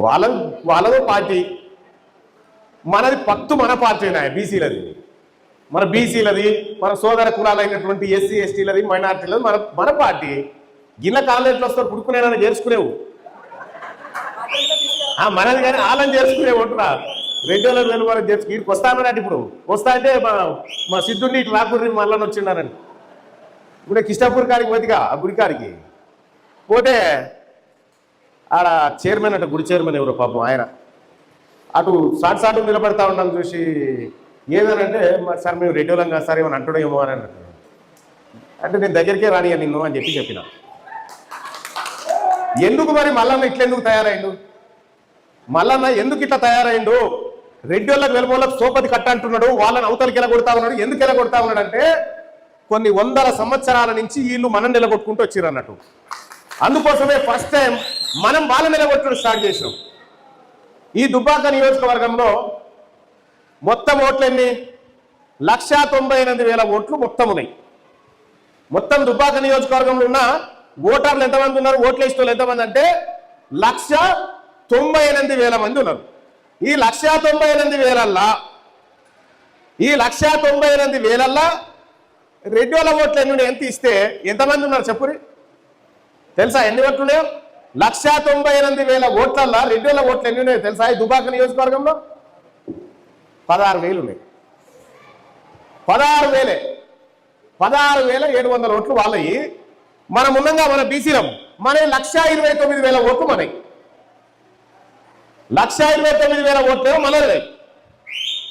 వాళ్ళదో party, మనది పత్తు మన పార్టీనా బీసీలది, మన బీసీలది, మన సోదర కులాలైనటువంటి ఎస్సీ ఎస్టీలది మైనార్టీలది మన పార్టీ. గిన్నె కాళ్ళు ఎట్లా వస్తారు పుడుకునేనా చేర్చుకునేవు మనది, కానీ వాళ్ళని చేర్చుకునే ఉంటున్నా 2000 వరకు చేర్చుకు వీరికి వస్తానన్నట్టు. ఇప్పుడు వస్తా అంటే మా సిద్ధుడిని ఇటు రాకూడదు మళ్ళీ వచ్చిండారని. ఇప్పుడు కిష్టాపూర్ కాడికి పోతిగా ఆ గుడికాడికి పోతే ఆడ చైర్మన్ అట, గుడి చైర్మన్ ఎవరో పాపం ఆయన అటు సాటు నిలబడతా ఉన్నాం చూసి ఏదనంటే సార్ మేము రెడ్యూలం కాదు సార్ ఏమని అంటాడేమో అని అన్నట్టు. అంటే నేను దగ్గరికే రానియా నిన్ను అని చెప్పిన. ఎందుకు మరి మల్లన్న ఇట్లెందుకు తయారైండు? మల్లన్న ఎందుకు ఇట్లా తయారైండు? రెడ్డిళ్ళకి వెలుమోళ్ళకి సోపతి కట్ట అంటున్నాడు, వాళ్ళని అవతలకి ఎలా కొడతా ఉన్నాడు. ఎందుకు ఎలా కొడతా ఉన్నాడు అంటే కొన్ని వందల సంవత్సరాల నుంచి వీళ్ళు మనం నిలగొట్టుకుంటూ వచ్చిర్రు అన్నట్టు. అందుకోసమే ఫస్ట్ టైం మనం వాళ్ళ నిలగొట్టడం స్టార్ట్ చేసినాం. ఈ దుబ్బాక నియోజకవర్గంలో మొత్తం ఓట్లు ఎన్ని? 1,98,000 ఓట్లు మొత్తం ఉన్నాయి. మొత్తం దుబ్బాక నియోజకవర్గంలో ఉన్న ఓటర్లు ఎంతమంది ఉన్నారు? ఓట్లు వేసిన వాళ్ళు ఎంతమంది అంటే 1,98,000 మంది ఉన్నారు. ఈ 1,98,000 రెడ్డి వాళ్ళ ఓట్లు ఎన్ని ఎంత ఇస్తే ఎంతమంది ఉన్నారు చెప్పురి? తెలుసా ఎన్ని ఓట్లు ఉన్నాయో? 1,98,000 ఓట్లల్లో రెడ్డి వాళ్ళ ఓట్లు ఎన్ని ఉన్నాయో తెలుసా? ఈ దుబ్బాక నియోజకవర్గంలో 16,000 ఉన్నాయి. 16,700 ఓట్లు వాళ్ళవి. మనం ఉన్నంగా మన బీసీలం మన 1,29,000 ఓట్లు మనవి. 1,29,000 ఓట్లేమో మనలే.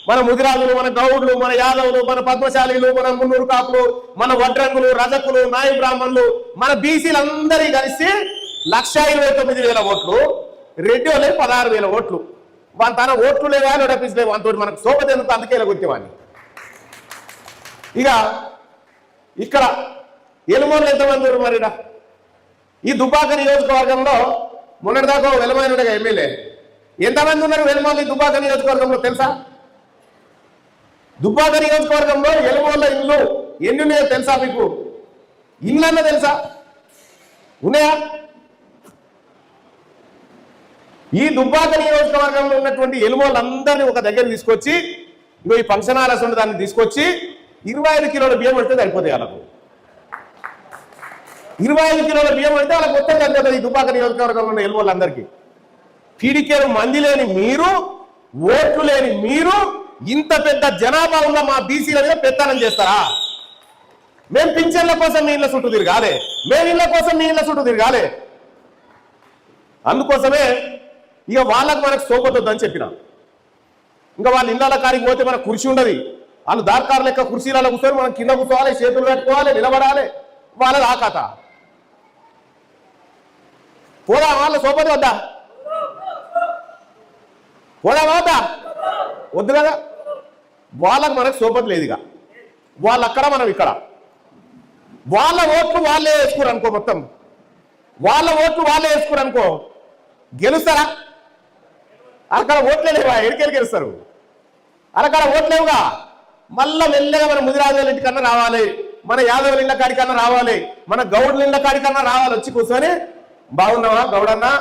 మన ముదిరాజులు, మన గౌడ్లు, మన యాదవులు, మన పద్మశాలీలు, మన మున్నూరు కాపులు, మన వడ్రంగులు, రజకులు, నాయ బ్రాహ్మణులు, మన బీసీలందరి కలిసి 1,29,000 ఓట్లు. రెడ్డి వాళ్ళే 16,000 ఓట్లు. వాని తన ఓట్లు లేవా అని డబ్బించలేవు. అంతో మనకు సోపతి ఎందుకు అందుకే కొట్టేవాడిని. ఇక ఇక్కడ ఎలుమోళ్ళు ఎంతమంది ఉన్నారు మరిడా? ఈ దుబ్బాక నియోజకవర్గంలో మొన్నటిదాకా వెలమానుడిగా ఎమ్మెల్యే ఎంతమంది ఉన్నారు వెలుమోళ్ళు ఈ దుబ్బాక నియోజకవర్గంలో తెలుసా? దుబ్బాక నియోజకవర్గంలో ఎలుమోళ్ళ ఇల్లు ఎన్ని ఉన్నాయో తెలుసా మీకు? ఇళ్ళన్నా తెలుసా? ఉన్నాయా? ఈ దుబ్బాక నియోజకవర్గంలో ఉన్నటువంటి ఎలుమోళ్ళందరినీ ఒక దగ్గర తీసుకొచ్చి ఈ ఫంక్షన్ హాల్ అసలు దాన్ని తీసుకొచ్చి 25 కిలోల బియ్యం పెడితే సరిపోతాయి. వాళ్ళకు 25 కిలోల బియ్యం పెడితే వాళ్ళకి మొత్తం సరిపోతుంది. ఈ దుబ్బాక నియోజకవర్గంలో ఉన్న ఎలుమోళ్ళందరికీ. పీడికేలు మంది లేని మీరు, ఓట్లు లేని మీరు ఇంత పెద్ద జనాభా ఉన్న మా బీసీల మీద పెత్తనం చేస్తారా? మేము పింఛన్ల కోసం మీ ఇళ్ళ చుట్టూ తిరగాలి, మేము ఇళ్ళ కోసం మీ ఇళ్ళ చుట్టూ తిరగాలి. అందుకోసమే ఇక వాళ్ళకు మనకు సోకొద్దని చెప్పిన. ఇంకా వాళ్ళ ఇళ్ళ కాడికి పోతే మనకు కుర్చీ ఉండదు. వాళ్ళు దార్కారు లెక్క కుర్చీలలో కూర్చొని మనం కింద కూర్చోవాలి, చేతులు కట్టుకోవాలి, నిలబడాలి. వాళ్ళది ఆ కథ. పోదా వాళ్ళ సోపతి వద్దా? పోదామా వద్దా? వద్దు కదా. వాళ్ళకు మనకు సోపతి లేదు. ఇక వాళ్ళు అక్కడ, మనం ఇక్కడ. వాళ్ళ ఓట్లు వాళ్ళే వేసుకురు అనుకో, మొత్తం వాళ్ళ ఓట్లు వాళ్ళే వేసుకురు అనుకో, గెలుస్తారా? అక్కడ ఓట్లే లేవా? ఎడికెళ్ళి గెలుస్తారు? అక్కడ ఓట్లేవుగా. మళ్ళా మెల్లగా మన ముదిరాజుల ఇంటికన్నా రావాలి, మన యాదవుల ఇళ్ళ కాడికన్నా రావాలి, మన గౌడుల ఇళ్ళ కాడికన్నా రావాలి. వచ్చి కూర్చొని బాగున్నావా గౌడన్నా,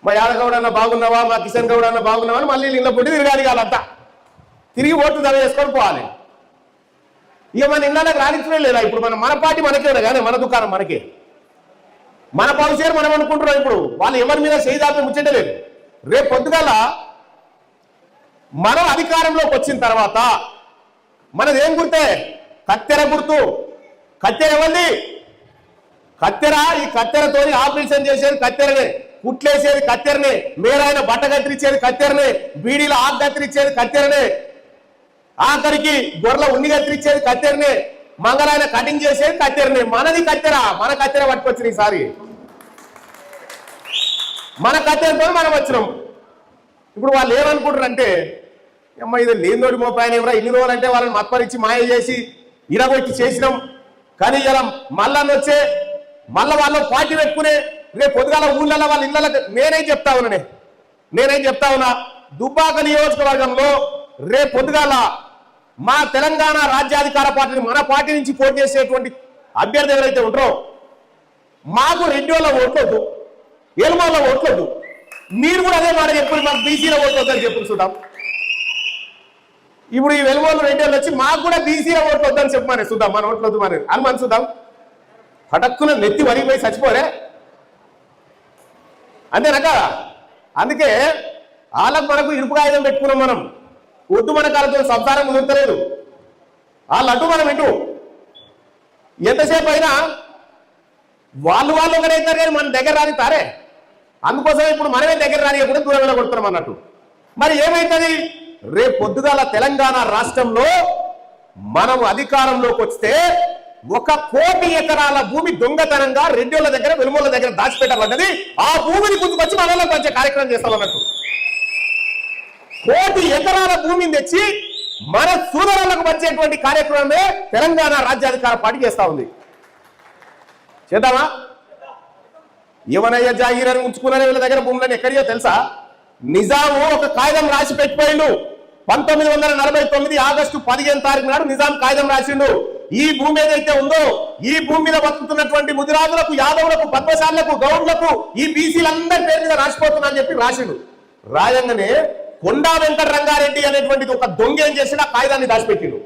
మా యాదగౌడన్న బాగున్నావా, మా కిషన్ గౌడన్న బాగున్నావా అని మళ్ళీ ఇళ్ళ పుట్టి తిరగాలి. వాళ్ళంతా తిరిగి ఓట్లు ధర చేసుకొని పోవాలి. ఇక మన ఇళ్ళకి రాణించలే లేదా? ఇప్పుడు మన పార్టీ మనకే కానీ మన దుకాణం మనకే, మన పాలసీలు మనం అనుకుంటున్నాం. ఇప్పుడు వాళ్ళు ఎవరి మీద చేయిదాపి ముచ్చటే లేదు. రేపు పొద్దుగాల మనం అధికారంలోకి వచ్చిన తర్వాత మనది ఏం గుర్తే? కత్తెర గుర్తు. కత్తెర ఎవరిది? కత్తెర. ఈ కత్తెరతో ఆపరేషన్ చేసేది కత్తెరనే, కుట్లేసేది కత్తెరనే, మేరైన బట్ట కత్తిరించేది కత్తెరనే, బీడీలో ఆకు కత్తిరించేది కత్తెరనే, ఆఖరికి గొర్రెల ఉన్ని కత్తిరించేది కత్తెరనే, మంగళాయన కటింగ్ చేసేది కత్తెరనే. మనది కత్తెర. మన కత్తెర పట్టుకొచ్చిన ఈసారి మన కత్తెరతో మనం వచ్చినాం. ఇప్పుడు వాళ్ళు ఏమనుకుంటారంటే, అమ్మ ఇది లేనిదోడి మోపాయన ఎవరా ఇన్ని రోజులు అంటే వాళ్ళని మత్పరిచి మాయ చేసి ఇరగొచ్చి చేసినాం. కానీ ఇలా మళ్ళా వచ్చే మళ్ళీ వాళ్ళు పార్టీ పెట్టుకునే రేపు పొద్దుగాల ఊళ్ళలో వాళ్ళ ఇళ్ళకి నేనేం చెప్తా ఉన్నా దుబ్బాక నియోజకవర్గంలో రేపు పొద్దుగాల మా తెలంగాణ రాజ్యాధికార పార్టీని, మన పార్టీ నుంచి పోటీ చేసేటువంటి అభ్యర్థి ఎవరైతే ఉంటారో మాకు రెడ్డి వాళ్ళ ఓట్లొద్దు, ఎలుమోళ్ళ ఓట్లొద్దు, మీరు కూడా అదే మాట చెప్పారు, మాకు బీసీలో ఓటు వద్దని చెప్పు చూద్దాం. ఇప్పుడు ఈ వెలుగోళ్ళు రెండేళ్ళు వచ్చి మాకు కూడా బీసీలో ఓట్లు వద్దని చెప్పమని చూద్దాం, మన ఓట్లు వద్దు మరి అనుమాని చూద్దాం. హఠక్కున నెత్తి వరిగిపోయి చచ్చిపోరే అంతేనా కదా? అందుకే వాళ్ళకు మనకు ఇరుపు కాగితం పెట్టుకున్నాం మనం. ఒడ్డు మన కాలతో సంసారం కుదురుతలేదు. వాళ్ళు అటు మనం ఇటు. ఎంతసేపు అయినా వాళ్ళు ఒకరైతారు కానీ మన దగ్గర రాని తారే. అందుకోసం ఇప్పుడు మనమే దగ్గర రానియకుండా దూరం వెళ్ళగొడుతున్నాం అన్నట్టు. మరి ఏమైతుంది? రేపు పొద్దుగాల తెలంగాణ రాష్ట్రంలో మనం అధికారంలోకి వస్తే 1 కోటి ఎకరాల భూమి దొంగతనంగా రెడ్డిల దగ్గర వెలుమోళ్ళ దగ్గర దాచిపెట్టబడ్డది. ఆ భూమిని గుంజుకొచ్చి మనలోకి వచ్చే కార్యక్రమం చేస్తామన్నట్టు. 1 కోటి ఎకరాల భూమిని తెచ్చి మన సూదరులకు వచ్చేటువంటి కార్యక్రమమే తెలంగాణ రాజ్యాధికార పార్టీ చేస్తా ఉంది. చేద్దామా? ఏమనయ్యా జాగీరని ఉంచుకున్న వీళ్ళ దగ్గర భూములని ఎక్కడియో తెలుసా? నిజాము ఒక కాగితం రాసి పెట్టిపోయిండు. 1949 ఆగస్టు 15 తారీఖు నాడు నిజాం కాగితం రాసిండు. ఈ భూమి ఏదైతే ఉందో ఈ భూమి మీద బతుకుతున్నటువంటి ముదిరాజులకు, యాదవులకు, పద్మశాలకు, గౌడ్లకు, ఈ బీసీలందరి పేరు మీద రాసిపోతున్నా అని చెప్పి రాసిండు. రాయంగానే కొండా వెంకట రంగారెడ్డి అనేటువంటిది ఒక దొంగ ఏం చేసిండు? ఆ కాగితాన్ని దాచిపెట్టిండు.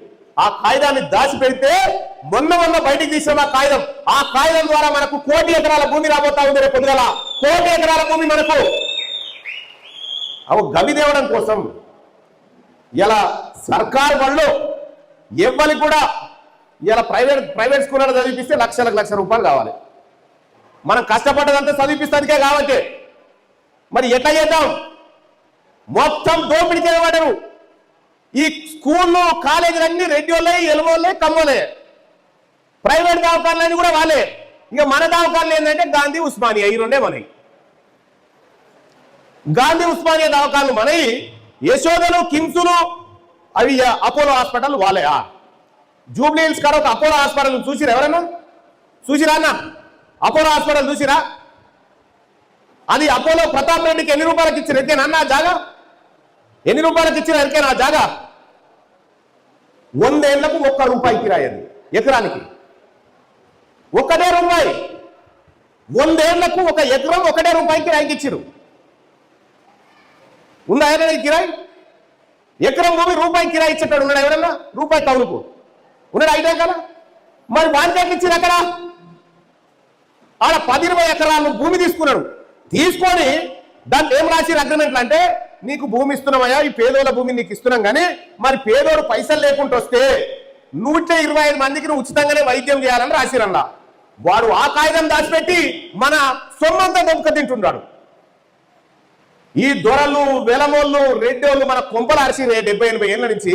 ఆ కాగితాన్ని దాచిపెడితే మొన్న బయటికి తీసిన ఆ కాగితం ద్వారా మనకు 1 కోటి ఎకరాల భూమి రాబోతా ఉంది. రేపు పొద్దుగల 1 కోటి ఎకరాల భూమి మనకు గవిదేవడం కోసం ఇలా సర్కారు వాళ్ళు ఎవ్వరికి కూడా ఇలా ప్రైవేట్ స్కూళ్ళలో చదివిపిస్తే లక్ష రూపాయలు కావాలి. మనం కష్టపడ్డదంతా చదివిపిస్తానికే కాబట్టి మరి ఎట్లా చేద్దాం? మొత్తం దోపిడికి వాడరు. ఈ స్కూళ్ళు కాలేజీలన్నీ రెడ్డిలే, ఎలుమోలే, కమ్మోలే. ప్రైవేట్ దవాఖానాలన్నీ కూడా వాళ్ళే. ఇక మన దవాఖానాలు ఏంటంటే గాంధీ, ఉస్మానియా, ఈ రెండే మనవి. గాంధీ, ఉస్మానియా దవాఖానాలు మనవి. యశోదలు, కిమ్సులు అవి అపోలో హాస్పిటల్ వాళ్ళే. జూబ్లీ హిల్స్ కాడ ఒక అపోలో హాస్పిటల్ చూసిరా? ఎవరన్నా చూసిరా అన్న? అపోలో హాస్పిటల్ చూసిరా? అది అపోలో ప్రతాప్ రెడ్డికి ఎన్ని రూపాయలకి ఇచ్చిన ఎరికేనా జాగా? ఎన్ని రూపాయలకి ఇచ్చిన ఎరికేనా జాగా? 100 ఏళ్లకు 1 రూపాయి కిరాయి. అది ఎకరానికి 1 రూపాయి. 100 ఏళ్లకు 1 ఎకరం 1 రూపాయి కిరాయికి ఇచ్చిరు. ఉందా ఎవరైనా కిరాయి? ఎకరం భూమి రూపాయి కిరాయి ఇచ్చేటాడు ఉన్నాడు ఎవరన్నా? రూపాయి కౌలుకు ఉన్నాడు అయితే కదా. మరి వాంకేకి ఇచ్చింది అక్కడ ఆడ 10-20 ఎకరాలు భూమి తీసుకున్నాడు. తీసుకొని దాన్ని ఏం రాసిరు అగ్రిమెంట్లు అంటే, నీకు భూమి ఇస్తున్నామయ్యా, ఈ పేదోళ్ళ భూమి నీకు ఇస్తున్నాం, కానీ మరి పేదోడు పైసలు లేకుండా వస్తే 125 మందికి నువ్వు ఉచితంగానే వైద్యం చేయాలని రాసిరల్లా. వాడు ఆ కాగితం దాచిపెట్టి మన సొమ్మంతా దొంగ తింటున్నాడు. ఈ దొరలు, వెలమోళ్ళు, రెడ్డోళ్ళు మన కొంపలు ఆర్సిరు 70-80 ఏళ్ళ నుంచి.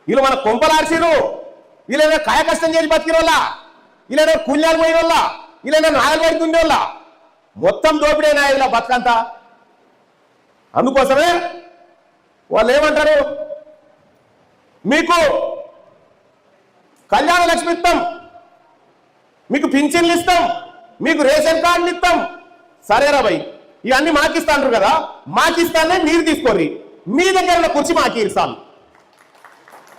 వీళ్ళు మన కొంపలు ఆర్సిరు. వీళ్ళేదో కాయ కష్టం చేసి బతికిన వాళ్ళ, వీళ్ళేదో కుళ్ళాలు పోయిన వాళ్ళ, వీళ్ళేదో నాయలు పడుతుండే వాళ్ళ. మొత్తం దోపిడే నాయకుల బతుకంతా. అందుకోసమే వాళ్ళు ఏమంటారు? మీకు కళ్యాణ లక్ష్మి ఇస్తాం, మీకు పింఛన్లు ఇస్తాం, మీకు రేషన్ కార్డులు ఇస్తాం. సరేరా భయ్, ఇవన్నీ మాకిస్తా అంటారు కదా, మాకిస్తానే మీరు తీసుకోండి. మీ దగ్గర ఉన్న కుర్చీ మాకు ఇస్తాను.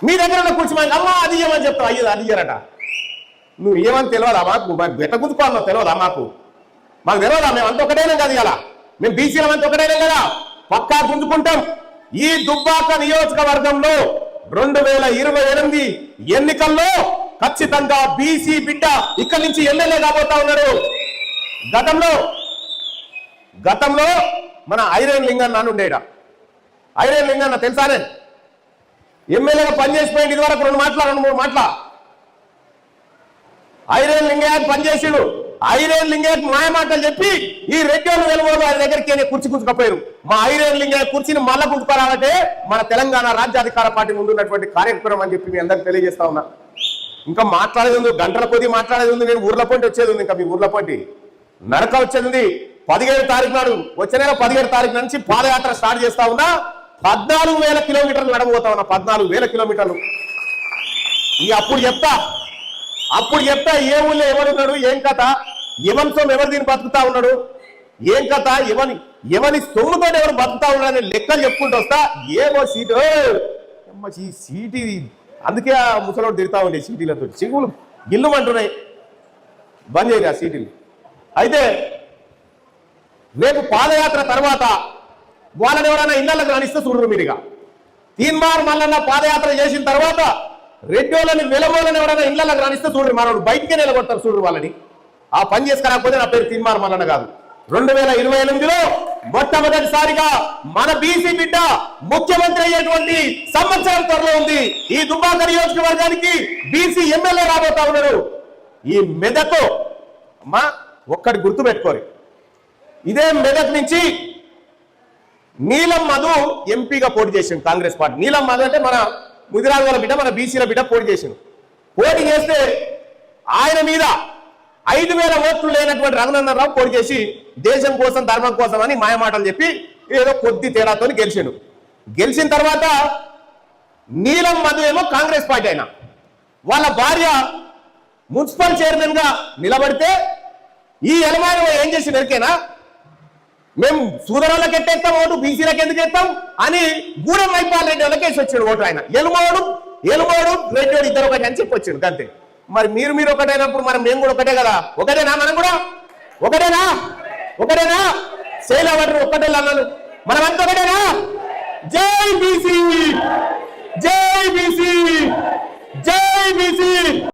మీ దగ్గర ఉన్న కుర్చీ మాకు అమ్మా అది ఇవ్వమని చెప్తావు. అయ్యో అది ఇయ్యరట. నువ్వు ఏమని తెలియదా మాకు? ఎట్ట గుర్తుకోవాలో తెలియదా మాకు? మాకు తెలియదా? మేము అంత ఒకటైనా కదా, ఇలా మేము బీసీలం అంత ఒకటైనా కదా, పక్కా గుంజుకుంటాం. ఈ దుబ్బాక నియోజకవర్గంలో 2028 ఎన్నికల్లో ఖచ్చితంగా బీసీ బిడ్డ ఇక్కడి నుంచి ఎమ్మెల్యే కాబోతా ఉన్నాడు. గతంలో మన ఐరేన్ లింగన్న అని ఉండేట. ఐరేన్ లింగన్న తెలుసానే? ఎమ్మెల్యేగా పనిచేసిపోయింది. ఇది వరకు 2-3 మాటల ఐరేన్ లింగయ్య పనిచేసాడు. ఐరేన్ లింగయ్య మాయ మాటలు చెప్పి ఈ రెడ్డిలు వెలువోలు ఆయన దగ్గరికి కుర్చీ గుంజుకపోయారు. మా ఐరేన్ లింగయ్య కుర్చీని మళ్ళా గుంజుకోవాలంటే మన తెలంగాణ రాజ్యాధికార పార్టీ ముందున్నటువంటి కార్యక్రమం అని చెప్పి మీ అందరికి తెలియజేస్తా ఉన్నా. ఇంకా మాట్లాడేది ఉంది, గంటల కొద్ది మాట్లాడేది ఉంది. నేను ఊర్ల పొంటి వచ్చేది ఉంది, ఇంకా మీ ఊర్ల పొంటి నరక వచ్చేది ఉంది. 17 తారీఖు నాడు, వచ్చే నెల 17 తారీఖు నుంచి పాదయాత్ర స్టార్ట్ చేస్తా ఉన్నా. 14,000 కిలోమీటర్లు నడబోతా ఉన్నా. 14,000 కిలోమీటర్లు. అప్పుడు చెప్తా ఏ ఊళ్ళో ఎవరున్నాడు, ఏం కథ, ఎవరి సొమ్ము ఎవరు దీన్ని బతుకుతా ఉన్నాడు, ఏం కథ, ఎవరి సొమ్ముతో ఎవరు బతుకుతా ఉన్నాడు అని లెక్కలు చెప్పుకుంటూ వస్తా. ఏమో సీటు ఈ సీటీ, అందుకే ఆ ముసలోడు తిరుగుతా ఉండే సీటీలతో. చిగులు గిల్లు అంటున్నాయి, బంద్ చేయరు ఆ సీటీలు. అయితే రేపు పాదయాత్ర తర్వాత వాళ్ళని ఎవరైనా ఇళ్లకు రాణిస్తే చూడరు మీరుగా. తీన్మార్ మల్లన్న పాదయాత్ర చేసిన తర్వాత రెడ్డోళ్ళని వెలమోళ్ళని ఎవరైనా ఇళ్లకు రాణిస్తే చూడరు, మనోడు బయటికే నిలబడతారు చూడరు వాళ్ళని. ఆ పని చేసుకురాకపోతే నా పేరు తీన్మార్ మల్లన్న కాదు. 2028లో మొట్టమొదటిసారిగా మన బీసీ బిడ్డ ముఖ్యమంత్రి అయ్యేటువంటి సంవత్సరం త్వరలో ఉంది. ఈ దుబ్బాక నియోజకవర్గానికి బీసీ ఎమ్మెల్యే రాబోతా ఉన్నారు. ఈ మెదక్ అమ్మా ఒక్కటి గుర్తు పెట్టుకోరు, ఇదే మెదక్ నుంచి నీలం మధు ఎంపీగా పోటీ చేసిండు కాంగ్రెస్ పార్టీ. నీలం మధు అంటే మన ముదిరాజుల బిడ్డ, మన బీసీల బిడ్డ పోటీ చేసిండు. పోటీ చేస్తే ఆయన మీద 5,000 ఓట్లు లేనటువంటి రఘునందన్ రావు పోటీ చేసి దేశం కోసం ధర్మం కోసం అని మాయమాటలు చెప్పి ఏదో కొద్ది తేడాతో గెలిచిండు. గెలిచిన తర్వాత నీలం మధు ఏమో కాంగ్రెస్ పార్టీ అయినా వాళ్ళ భార్య మున్సిపల్ చైర్మన్ గా నిలబడితే ఈ ఎలమాన ఏం చేసి ఎరికేనా, మేము సూదరులకు ఎట్టేస్తాం ఓటు, బీసీలకు ఎందుకు ఎత్తాం అని గూడెం వైపాల్ రెడ్డి వాళ్ళకి వేసి వచ్చాడు ఓటు. ఆయన ఎలుమోడు రెడ్డి ఇద్దరు ఒకటి అని చెప్పి వచ్చాడు అంతే. మరి మీరు ఒకటైనప్పుడు మనం మేము కూడా ఒకటే కదా, ఒకటేనా మనం కూడా ఒకటేనా శైలవడ్రు ఒక్కటే అన్నాను, మనం అంత ఒకటేనా?